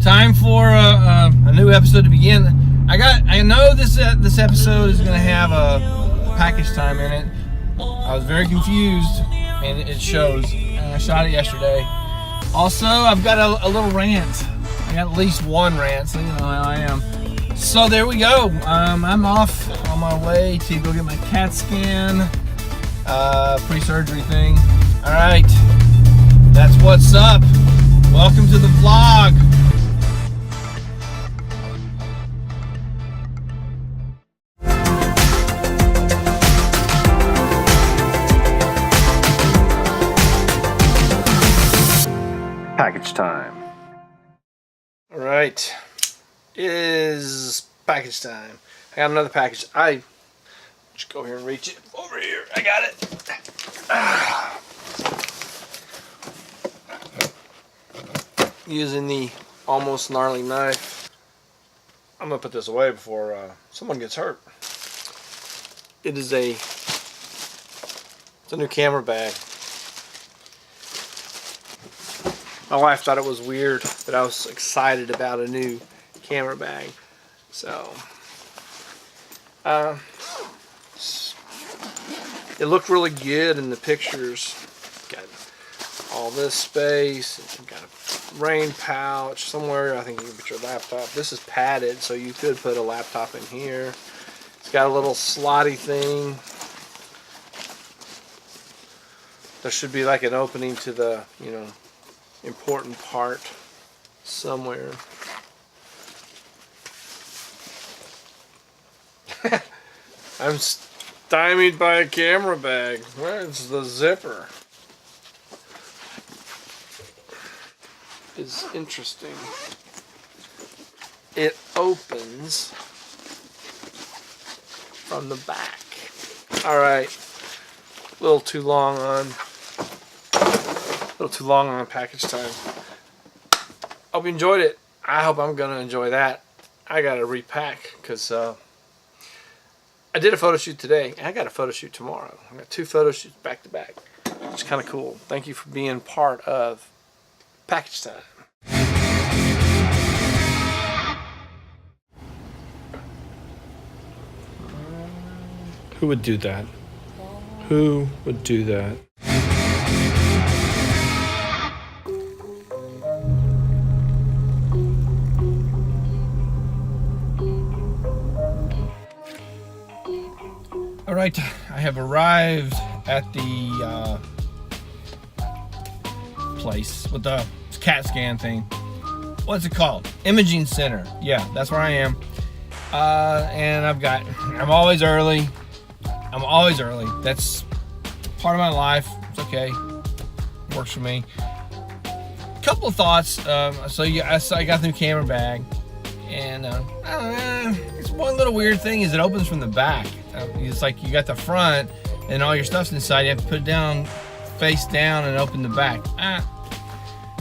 Time for a new episode to begin. I know this episode is going to have a package time in it. I was very confused, and it shows. I shot it yesterday. Also, I've got a little rant. I got at least one rant, so you know how I am. So there we go. I'm off on my way to go get my CAT scan, pre-surgery thing. All right, that's what's up. Welcome to the vlog. Package time. All right, it is package time. I got another package. I just go here and reach it over here. I got it. Using the almost gnarly knife. I'm gonna put this away before someone gets hurt. It's a new camera bag. My wife thought it was weird, but I was excited about a new camera bag. So, it looked really good in the pictures. Got all this space. Got a rain pouch somewhere. I think you can put your laptop. This is padded, so you could put a laptop in here. It's got a little slotty thing. There should be like an opening to the, important part somewhere. I'm stymied by a camera bag. Where's the zipper? It's interesting. It opens from the back. Alright. A little too long on package time. Hope you enjoyed it. I hope I'm gonna enjoy that. I gotta repack because I did a photo shoot today and I got a photo shoot tomorrow. I got 2 photo shoots back to back. It's kind of cool. Thank you for being part of package time. Who would do that? Who would do that? All right, I have arrived at the place with the CAT scan thing. What's it called? Imaging Center. Yeah, that's where I am. And I'm always early. That's part of my life. It's okay. It works for me. Couple of thoughts. I got the new camera bag, and it's one little weird thing is it opens from the back. It's like you got the front, and all your stuff's inside. You have to put it down, face down, and open the back. I'm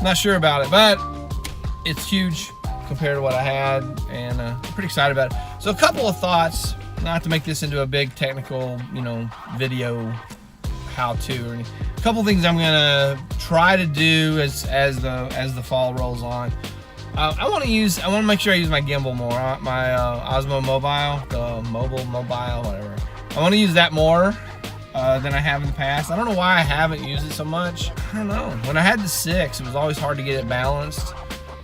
not sure about it, but it's huge compared to what I had, and I'm pretty excited about it. So a couple of thoughts. Not to make this into a big technical, video how-to or anything. A couple things I'm gonna try to do as the fall rolls on. I want to make sure I use my gimbal more. My Osmo Mobile, the mobile, whatever. I want to use that more than I have in the past. I don't know why I haven't used it so much. I don't know. When I had the 6, it was always hard to get it balanced.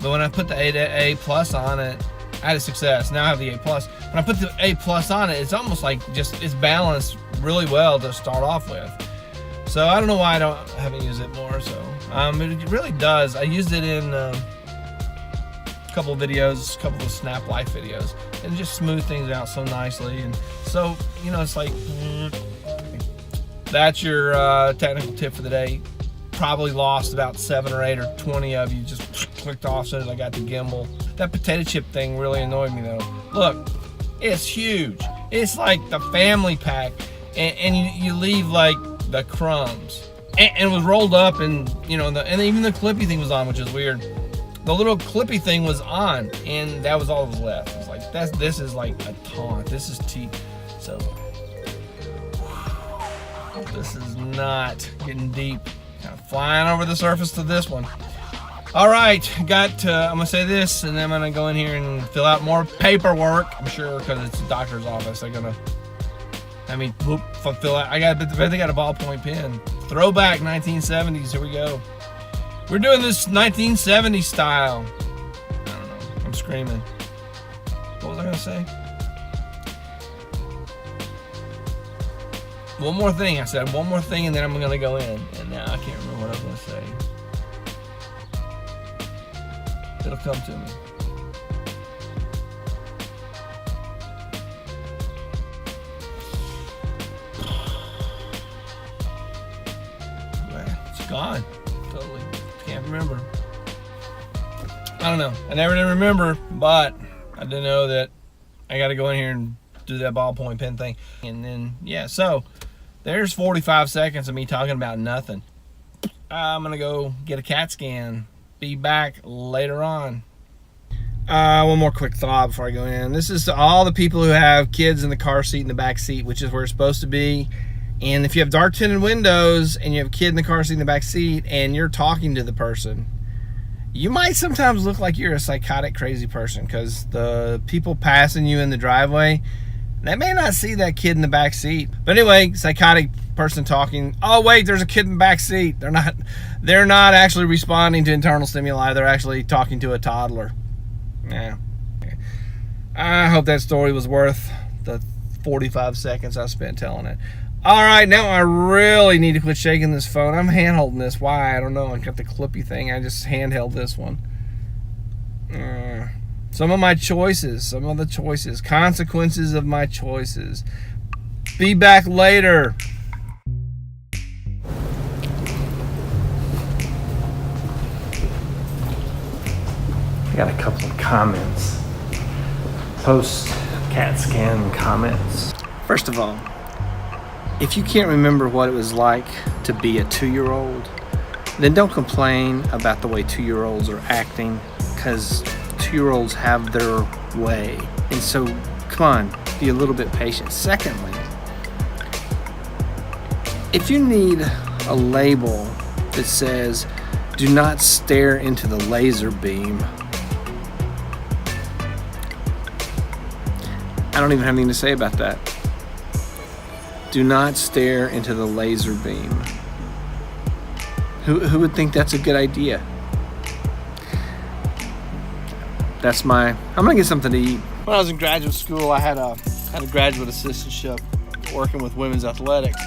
But when I put the A plus on it, I had a success. Now I have the A plus. When I put the A plus on it, it's almost like it's balanced really well to start off with. So I don't know why I haven't used it more. So it really does. I used it in a couple of videos, a couple of Snap Life videos, and just smooth things out so nicely. And so it's like that's your technical tip for the day. Probably lost about 7 or 8 or 20 of you. Just clicked off as soon as I got the gimbal. That potato chip thing really annoyed me though. Look, it's huge. It's like the family pack, and you leave like the crumbs. And it was rolled up, and and even the clippy thing was on, which is weird. The little clippy thing was on, and that was all that was left. It was like this is like a taunt. This is tea. So this is not getting deep. Kind of flying over the surface to this one. All right, I'm gonna say this, and then I'm gonna go in here and fill out more paperwork. I'm sure because it's a doctor's office, they're gonna have me fill out. I bet they got a ballpoint pen. Throwback 1970s. Here we go. We're doing this 1970s style. I don't know. I'm screaming. What was I gonna say? One more thing. I said one more thing, and then I'm gonna go in. And now I can't remember what I was gonna say. It'll come to me. It's gone. Totally. Can't remember. I don't know. I never did remember, but I did know that I got to go in here and do that ballpoint pen thing. And then, yeah, so there's 45 seconds of me talking about nothing. I'm going to go get a CAT scan. Be back later on. One more quick thought before I go in. This is to all the people who have kids in the car seat and the back seat, which is where it's supposed to be. And if you have dark tinted windows and you have a kid in the car seat in the back seat and you're talking to the person, you might sometimes look like you're a psychotic, crazy person, because the people passing you in the driveway, they may not see that kid in the back seat. But anyway, psychotic person talking. Oh wait, there's a kid in the back seat. They're not actually responding to internal stimuli. They're actually talking to a toddler. Yeah. I hope that story was worth the 45 seconds I spent telling it. All right, now I really need to quit shaking this phone. I'm hand-holding this. Why? I don't know. I got the clippy thing. I just hand-held this one. Some of the choices, consequences of my choices. Be back later. I got a couple of comments. Post CAT scan comments. First of all, if you can't remember what it was like to be a 2-year-old, then don't complain about the way 2-year-olds are acting, because 2-year-olds have their way. And so, come on, be a little bit patient. Secondly, if you need a label that says, do not stare into the laser beam, I don't even have anything to say about that. Do not stare into the laser beam. Who would think that's a good idea? I'm gonna get something to eat. When I was in graduate school, I had a graduate assistantship working with women's athletics.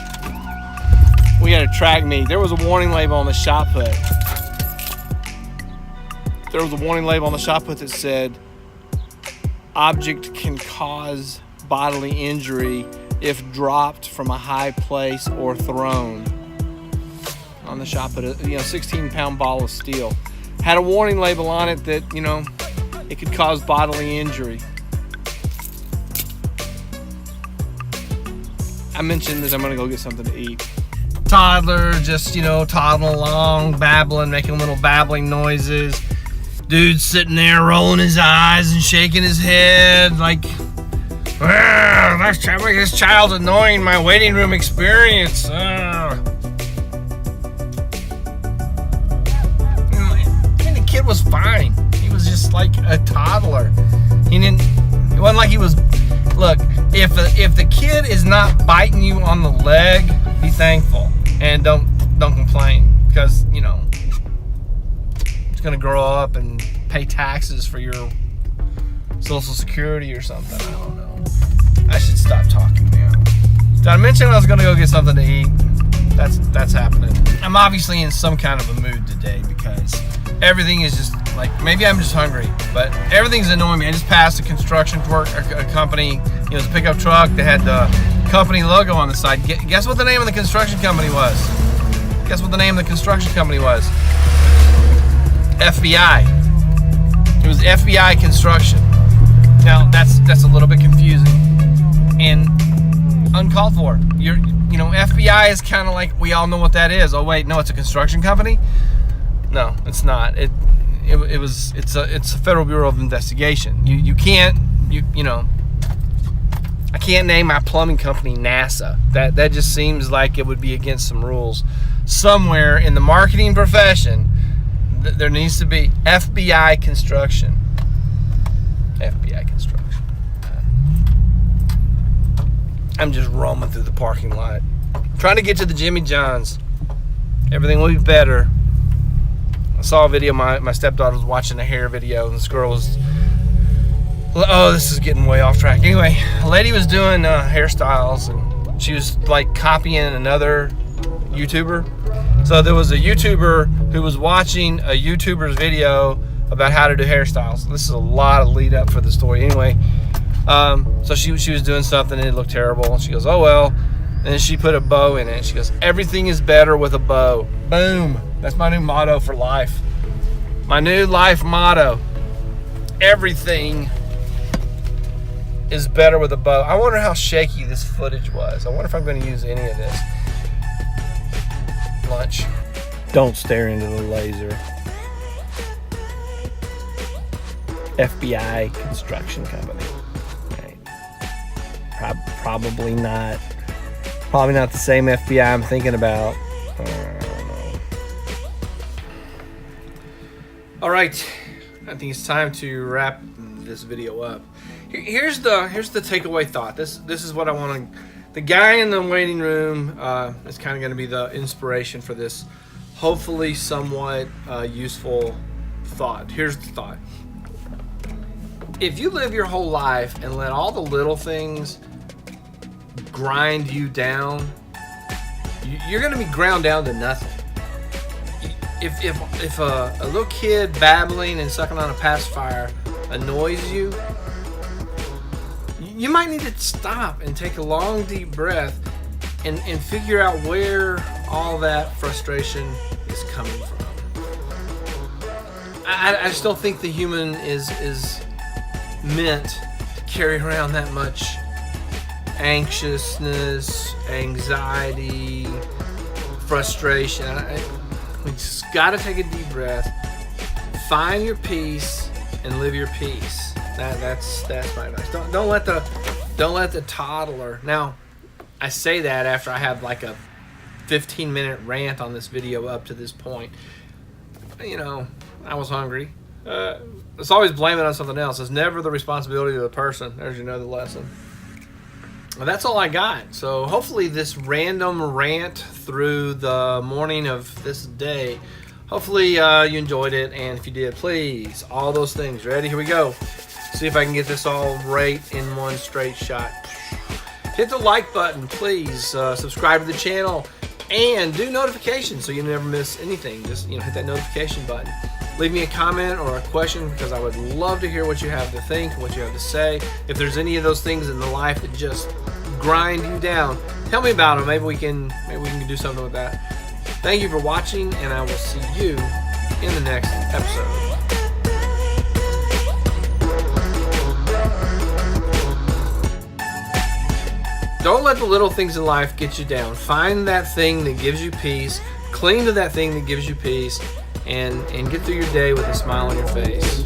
We had a track meet. There was a warning label on the shot put. There was a warning label on the shot put that said, object can cause bodily injury if dropped from a high place or thrown. On the shot put, 16-pound ball of steel. Had a warning label on it that, it could cause bodily injury. I mentioned that I'm gonna go get something to eat. Toddler just, toddling along, babbling, making little babbling noises. Dude sitting there rolling his eyes and shaking his head like, this child's annoying my waiting room experience. The kid was fine. He was just like a toddler. It wasn't like he was. Look, if the kid is not biting you on the leg, be thankful and don't complain, because it's gonna grow up and pay taxes for your Social Security or something. I don't know. I should stop talking now. Did I mention I was gonna go get something to eat? That's happening. I'm obviously in some kind of a mood today because everything is just like, maybe I'm just hungry, but everything's annoying me. I just passed a construction company. It was a pickup truck that had the company logo on the side. Guess what the name of the construction company was? Guess what the name of the construction company was? FBI. It was FBI Construction. Now that's a little bit confusing and uncalled for. FBI is kind of like, we all know what that is. Oh wait, no, it's a construction company. No, it's not. It's a Federal Bureau of Investigation. You can't I can't name my plumbing company NASA. That just seems like it would be against some rules. Somewhere in the marketing profession, there needs to be FBI construction. FBI construction. I'm just roaming through the parking lot, trying to get to the Jimmy John's. Everything will be better. I saw a video. My stepdaughter was watching a hair video, and this girl was. Oh, this is getting way off track. Anyway, a lady was doing hairstyles, and she was like copying another YouTuber. So there was a YouTuber who was watching a YouTuber's video about how to do hairstyles. This is a lot of lead up for the story. Anyway, so she was doing something and it looked terrible. And she goes, oh well. And then she put a bow in it. She goes, everything is better with a bow. Boom. That's my new motto for life. My new life motto. Everything is better with a bow. I wonder how shaky this footage was. I wonder if I'm going to use any of this. Lunch. Don't stare into the laser. FBI construction company. Right. Probably not. Probably not the same FBI I'm thinking about. I don't know. All right. I think it's time to wrap this video up. Here's the takeaway thought. This is what I want to. The guy in the waiting room is kind of going to be the inspiration for this, hopefully somewhat useful thought. Here's the thought. If you live your whole life and let all the little things grind you down, you're going to be ground down to nothing. If a little kid babbling and sucking on a pacifier annoys you, you might need to stop and take a long deep breath and figure out where all that frustration is coming from. I just don't think the human is meant to carry around that much anxiousness, anxiety, frustration. We just got to take a deep breath, find your peace, and live your peace. That's my advice. Don't let the toddler. Now, I say that after I have like a 15-minute rant on this video up to this point. You know, I was hungry. It's always blame it on something else. It's never the responsibility of the person. There's another lesson. Well, that's all I got. So hopefully this random rant through the morning of this day, hopefully you enjoyed it. And if you did, please, all those things. Ready? Here we go. See if I can get this all right in one straight shot. Hit the like button, please. Subscribe to the channel and do notifications so you never miss anything. Just hit that notification button. Leave me a comment or a question because I would love to hear what you have to think, what you have to say. If there's any of those things in the life that just grind you down, tell me about them. Maybe we can do something with that. Thank you for watching, and I will see you in the next episode. Don't let the little things in life get you down. Find that thing that gives you peace. Cling to that thing that gives you peace. And get through your day with a smile on your face.